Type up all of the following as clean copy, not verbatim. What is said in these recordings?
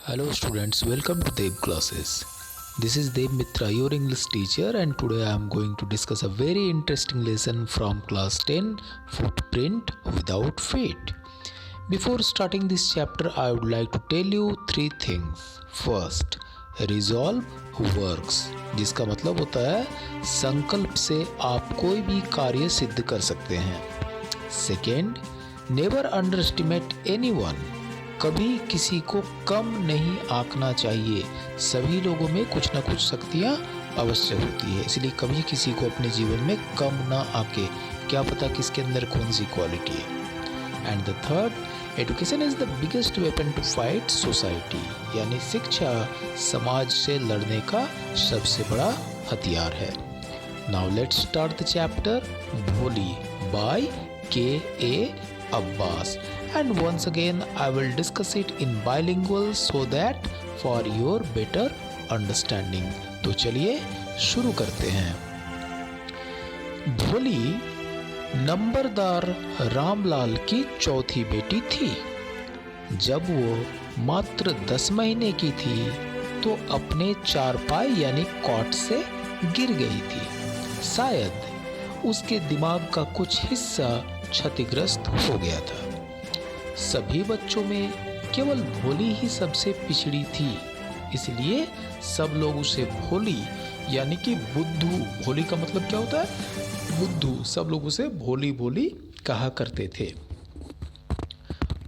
Hello students, welcome to Dev classes. This is Dev Mitra, your English teacher, and today I am going to discuss a very interesting lesson from class 10, Footprint Without Feet. Before starting this chapter, I would like to tell you three things. First, resolve works, जिसका मतलब होता है संकल्प से आप कोई भी कार्य सिद्ध कर सकते हैं. सेकेंड, नेवर अंडरएस्टिमेट एनीवन, कभी किसी को कम नहीं आंकना चाहिए. सभी लोगों में कुछ ना कुछ शक्तियाँ अवश्य होती है, इसलिए कभी किसी को अपने जीवन में कम ना आके, क्या पता किसके अंदर कौन सी क्वालिटी है. And the third, education is the biggest weapon to fight society, यानी शिक्षा समाज से लड़ने का सबसे बड़ा हथियार है. Now let's start the chapter भोली bye K.A. Abbas. And once again I will discuss it in bilingual so that for your better understanding. तो चलिए शुरू करते हैं. भोली नंबरदार रामलाल की चौथी बेटी थी. जब वो मात्र 10 महीने की थी तो अपने चारपाई यानी कॉट से गिर गई थी. शायद उसके दिमाग का कुछ हिस्सा क्षतिग्रस्त हो गया था. सभी बच्चों में केवल भोली ही सबसे पिछड़ी थी, इसलिए सब लोग उसे भोली यानी कि बुद्धू, भोली का मतलब क्या होता है बुद्धू, सब लोग उसे भोली भोली कहा करते थे.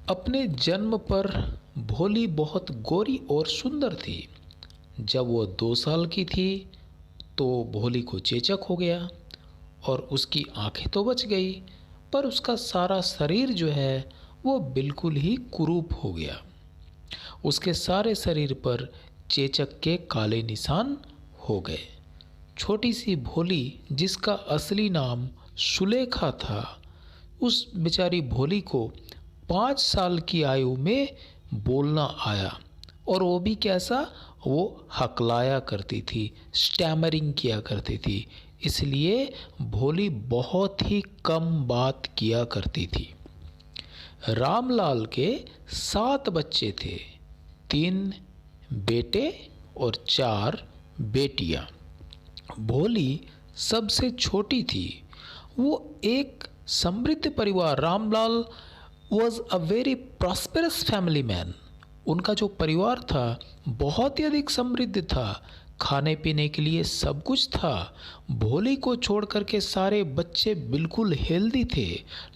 अपने जन्म पर भोली बहुत गोरी और सुंदर थी. जब वो 2 साल की थी तो भोली को चेचक हो गया और उसकी आंखें तो बच गई, पर उसका सारा शरीर जो है वो बिल्कुल ही कुरूप हो गया. उसके सारे शरीर पर चेचक के काले निशान हो गए. छोटी सी भोली, जिसका असली नाम सुलेखा था, उस बेचारी भोली को 5 साल की आयु में बोलना आया, और वो भी कैसा, वो हकलाया करती थी, स्टैमरिंग किया करती थी. इसलिए भोली बहुत ही कम बात किया करती थी. रामलाल के 7 बच्चे थे, 3 बेटे और 4 बेटियां. भोली सबसे छोटी थी. वो एक समृद्ध परिवार, Ramlal was a very prosperous family man. उनका जो परिवार था बहुत ही अधिक समृद्ध था. खाने पीने के लिए सब कुछ था. भोली को छोड़ कर के सारे बच्चे बिल्कुल हेल्दी थे.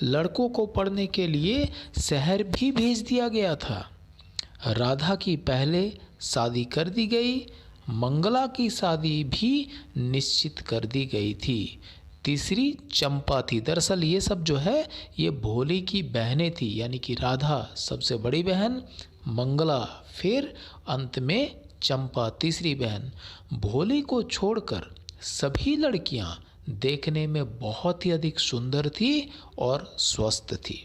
लड़कों को पढ़ने के लिए शहर भी भेज दिया गया था. राधा की पहले शादी कर दी गई. मंगला की शादी भी निश्चित कर दी गई थी. तीसरी चंपा थी. दरअसल ये सब जो है ये भोली की बहनें थी, यानी कि राधा सबसे बड़ी बहन, मंगला, फिर अंत में चंपा तीसरी बहन. भोली को छोड़कर सभी लड़कियां देखने में बहुत ही अधिक सुंदर थी और स्वस्थ थी.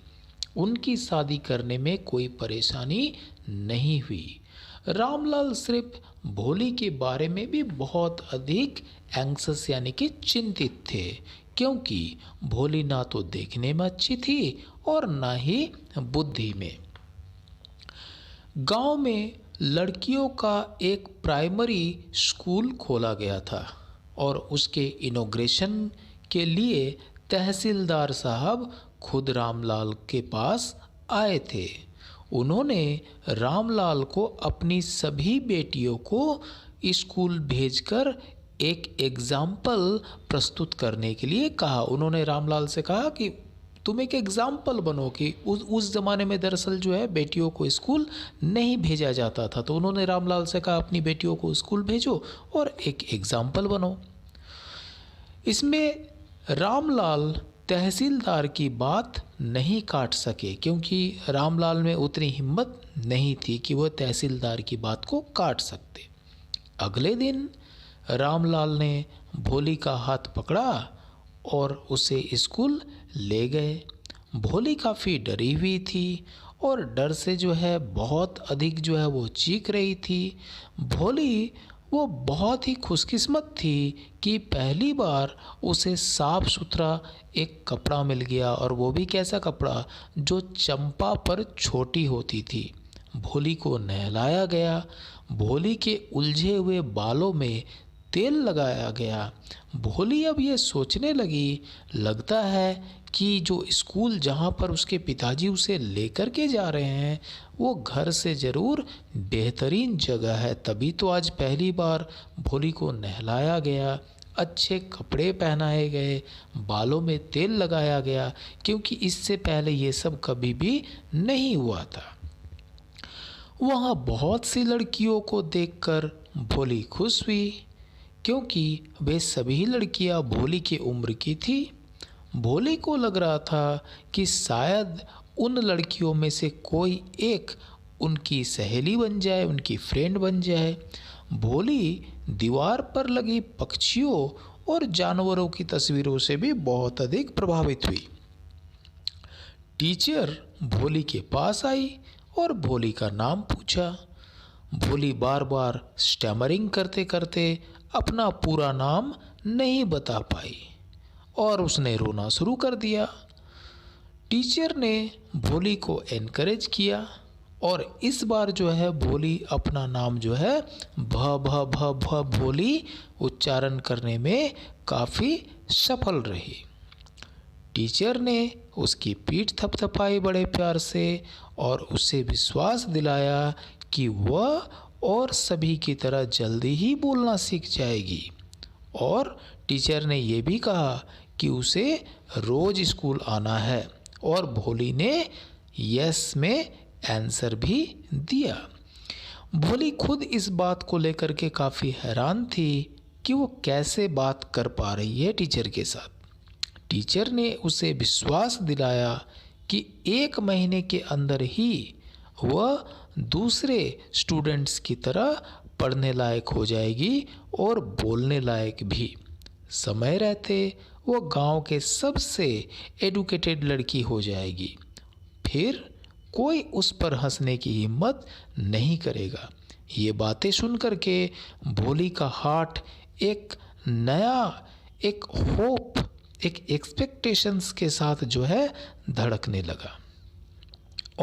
उनकी शादी करने में कोई परेशानी नहीं हुई. रामलाल सिर्फ भोली के बारे में भी बहुत अधिक एंग्सस यानी कि चिंतित थे, क्योंकि भोली ना तो देखने में अच्छी थी और ना ही बुद्धि में. गांव में लड़कियों का एक प्राइमरी स्कूल खोला गया था और उसके इनॉग्रेशन के लिए तहसीलदार साहब खुद रामलाल के पास आए थे. उन्होंने रामलाल को अपनी सभी बेटियों को स्कूल भेजकर एक एग्जाम्पल प्रस्तुत करने के लिए कहा. उन्होंने रामलाल से कहा कि तुम एक एग्जाम्पल बनो, कि उस ज़माने में दरअसल जो है बेटियों को स्कूल नहीं भेजा जाता था. तो उन्होंने रामलाल से कहा अपनी बेटियों को स्कूल भेजो और एक एग्जाम्पल बनो. इसमें रामलाल तहसीलदार की बात नहीं काट सके, क्योंकि रामलाल में उतनी हिम्मत नहीं थी कि वह तहसीलदार की बात को काट सकते. अगले दिन रामलाल ने भोली का हाथ पकड़ा और उसे स्कूल ले गए. भोली काफ़ी डरी हुई थी और डर से जो है बहुत अधिक जो है वो चीख रही थी. भोली वो बहुत ही खुशकिस्मत थी कि पहली बार उसे साफ सुथरा एक कपड़ा मिल गया, और वो भी कैसा कपड़ा जो चंपा पर छोटी होती थी. भोली को नहलाया गया। भोली के उलझे हुए बालों में तेल लगाया गया। भोली अब ये सोचने लगी, लगता है कि जो स्कूल जहाँ पर उसके पिताजी उसे लेकर के जा रहे हैं वो घर से ज़रूर बेहतरीन जगह है। तभी तो आज पहली बार भोली को नहलाया गया, अच्छे कपड़े पहनाए गए, बालों में तेल लगाया गया, क्योंकि इससे पहले ये सब कभी भी नहीं हुआ था। वहाँ बहुत सी लड़कियों को देखकर भोली खुश हुई, क्योंकि वे सभी लड़कियाँ भोली की उम्र की थी। भोली को लग रहा था कि शायद उन लड़कियों में से कोई एक उनकी सहेली बन जाए, उनकी फ्रेंड बन जाए। भोली दीवार पर लगी पक्षियों और जानवरों की तस्वीरों से भी बहुत अधिक प्रभावित हुई। टीचर भोली के पास आई और भोली का नाम पूछा। भोली बार बार स्टैमरिंग करते करते अपना पूरा नाम नहीं बता पाई और उसने रोना शुरू कर दिया। टीचर ने भोली को एनकरेज किया और इस बार जो है भोली अपना नाम जो है भ भ भ भ भोली उच्चारण करने में काफ़ी सफल रही। टीचर ने उसकी पीठ थपथपाई बड़े प्यार से और उसे विश्वास दिलाया कि वह और सभी की तरह जल्दी ही बोलना सीख जाएगी। और टीचर ने यह भी कहा कि उसे रोज़ स्कूल आना है, और भोली ने यस में आंसर भी दिया। भोली खुद इस बात को लेकर के काफ़ी हैरान थी कि वो कैसे बात कर पा रही है टीचर के साथ। टीचर ने उसे विश्वास दिलाया कि 1 महीने के अंदर ही वह दूसरे स्टूडेंट्स की तरह पढ़ने लायक हो जाएगी और बोलने लायक भी। समय रहते वो गांव के सबसे एडुकेटेड लड़की हो जाएगी। फिर कोई उस पर हंसने की हिम्मत नहीं करेगा। ये बातें सुनकर के भोली का हार्ट एक नया, एक होप, एक एक्सपेक्टेशंस के साथ जो है धड़कने लगा।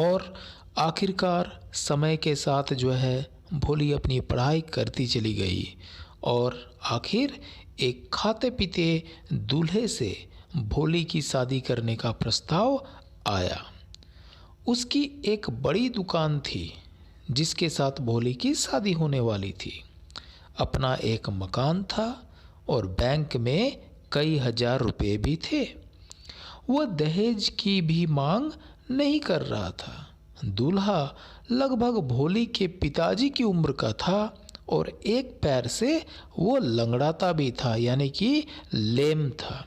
और आखिरकार समय के साथ जो है भोली अपनी पढ़ाई करती चली गई और आखिर एक खाते पीते दूल्हे से भोली की शादी करने का प्रस्ताव आया। उसकी एक बड़ी दुकान थी जिसके साथ भोली की शादी होने वाली थी। अपना एक मकान था और बैंक में कई हजार रुपए भी थे। वह दहेज की भी मांग नहीं कर रहा था। दूल्हा लगभग भोली के पिताजी की उम्र का था और एक पैर से वो लंगड़ाता भी था, यानी कि लेम था।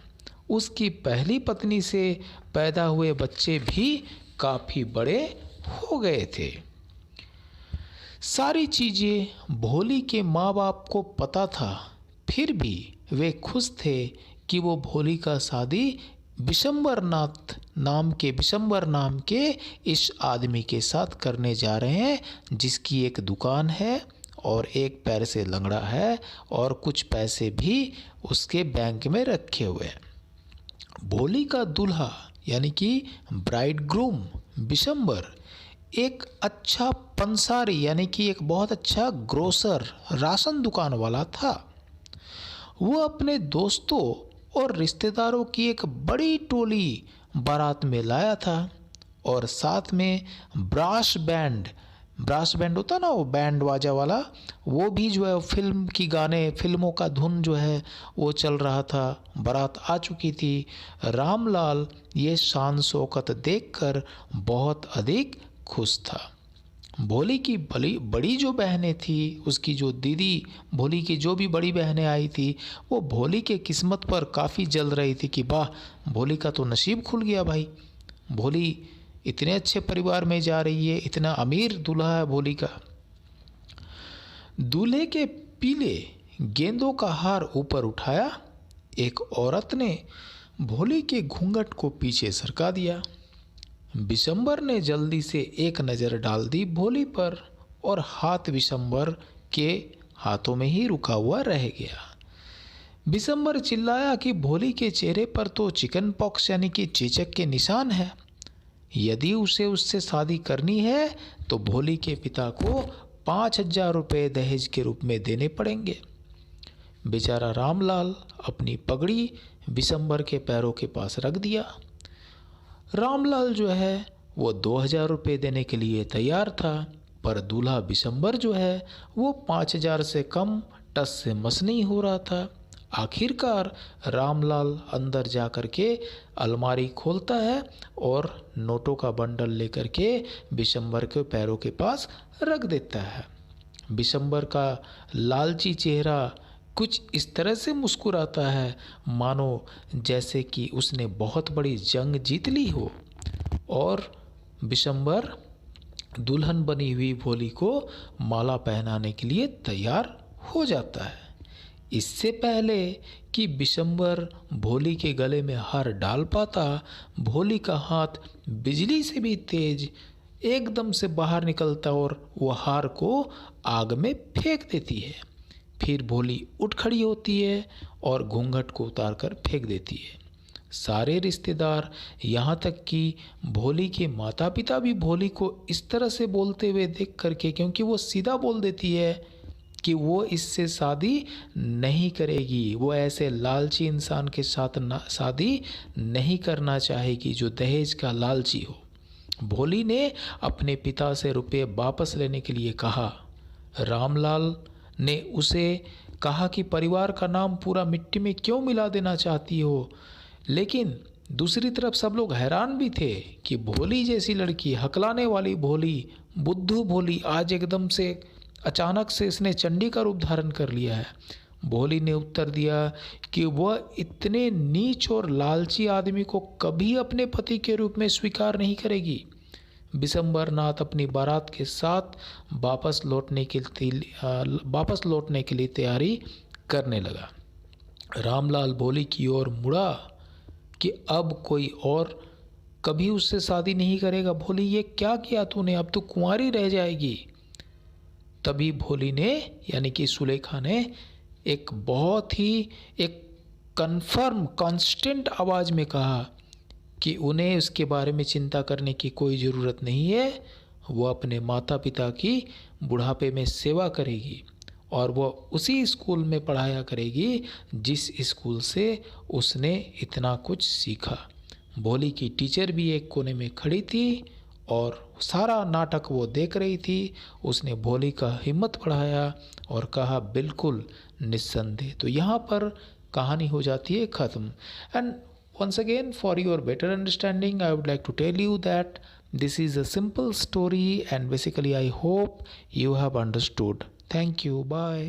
उसकी पहली पत्नी से पैदा हुए बच्चे भी काफ़ी बड़े हो गए थे। सारी चीज़ें भोली के माँ बाप को पता था, फिर भी वे खुश थे कि वो भोली का शादी विशंबर नाम के इस आदमी के साथ करने जा रहे हैं, जिसकी एक दुकान है और एक पैर से लंगड़ा है और कुछ पैसे भी उसके बैंक में रखे हुए हैं। भोली का दूल्हा यानी कि ब्राइड ग्रूम विशंबर एक अच्छा पंसारी यानी कि एक बहुत अच्छा ग्रोसर, राशन दुकान वाला था। वो अपने दोस्तों और रिश्तेदारों की एक बड़ी टोली बारात में लाया था और साथ में ब्रास बैंड होता ना, वो बैंड बाजा वाला, वो भी जो है फिल्मों का धुन जो है वो चल रहा था। बारात आ चुकी थी। रामलाल ये शान शौकत देखकर बहुत अधिक खुश था। भोली की बड़ी जो बहनें थी, उसकी जो दीदी, भोली की जो भी बड़ी बहनें आई थी, वो भोली के किस्मत पर काफ़ी जल रही थी कि वाह, भोली का तो नसीब खुल गया भाई, भोली इतने अच्छे परिवार में जा रही है, इतना अमीर दूल्हा है भोली का। दूल्हे के पीले गेंदों का हार ऊपर उठाया। एक औरत ने भोली के घूंघट को पीछे सरका दिया। विशंबर ने जल्दी से एक नज़र डाल दी भोली पर और हाथ विशंबर के हाथों में ही रुका हुआ रह गया। विशंबर चिल्लाया कि भोली के चेहरे पर तो चिकन पॉक्स यानी कि चेचक के निशान है। यदि उसे उससे शादी करनी है तो भोली के पिता को 5,000 रुपये दहेज के रूप में देने पड़ेंगे। बेचारा रामलाल अपनी पगड़ी बिशंबर के पैरों के पास रख दिया। रामलाल जो है वो 2,000 रुपये देने के लिए तैयार था, पर दूल्हा बिशंबर जो है वो 5,000 से कम टस से मस नहीं हो रहा था। आखिरकार रामलाल अंदर जा कर के अलमारी खोलता है और नोटों का बंडल लेकर के बिशंबर के पैरों के पास रख देता है। बिशंबर का लालची चेहरा कुछ इस तरह से मुस्कुराता है मानो जैसे कि उसने बहुत बड़ी जंग जीत ली हो, और बिशंबर दुल्हन बनी हुई भोली को माला पहनाने के लिए तैयार हो जाता है। इससे पहले कि बिशंबर भोली के गले में हार डाल पाता, भोली का हाथ बिजली से भी तेज एकदम से बाहर निकलता और वो हार को आग में फेंक देती है। फिर भोली उठ खड़ी होती है और घूंघट को उतार कर फेंक देती है। सारे रिश्तेदार, यहाँ तक कि भोली के माता पिता भी भोली को इस तरह से बोलते हुए देख करके, क्योंकि वो सीधा बोल देती है कि वो इससे शादी नहीं करेगी, वो ऐसे लालची इंसान के साथ शादी नहीं करना चाहेगी जो दहेज का लालची हो। भोली ने अपने पिता से रुपये वापस लेने के लिए कहा। रामलाल ने उसे कहा कि परिवार का नाम पूरा मिट्टी में क्यों मिला देना चाहती हो, लेकिन दूसरी तरफ सब लोग हैरान भी थे कि भोली जैसी लड़की, हकलाने वाली भोली, बुद्धू भोली, आज एकदम से अचानक से इसने चंडी का रूप धारण कर लिया है। भोली ने उत्तर दिया कि वह इतने नीच और लालची आदमी को कभी अपने पति के रूप में स्वीकार नहीं करेगी। बिशंबर नाथ अपनी बारात के साथ वापस लौटने के लिए तैयारी करने लगा। रामलाल भोली की ओर मुड़ा कि अब कोई और कभी उससे शादी नहीं करेगा। भोली, ये क्या किया तूने, अब तो कुंवारी रह जाएगी। तभी भोली ने, यानी कि सुलेखा ने, एक बहुत ही कन्फर्म कांस्टेंट आवाज़ में कहा कि उन्हें इसके बारे में चिंता करने की कोई ज़रूरत नहीं है। वो अपने माता पिता की बुढ़ापे में सेवा करेगी और वह उसी स्कूल में पढ़ाया करेगी जिस स्कूल से उसने इतना कुछ सीखा। भोली की टीचर भी एक कोने में खड़ी थी और सारा नाटक वो देख रही थी। उसने भोली का हिम्मत बढ़ाया और कहा, बिल्कुल निस्संदेह। तो यहाँ पर कहानी हो जाती है ख़त्म। And once again, for your better understanding, I would like to tell you that this is a simple story and basically I hope you have understood. Thank you. Bye.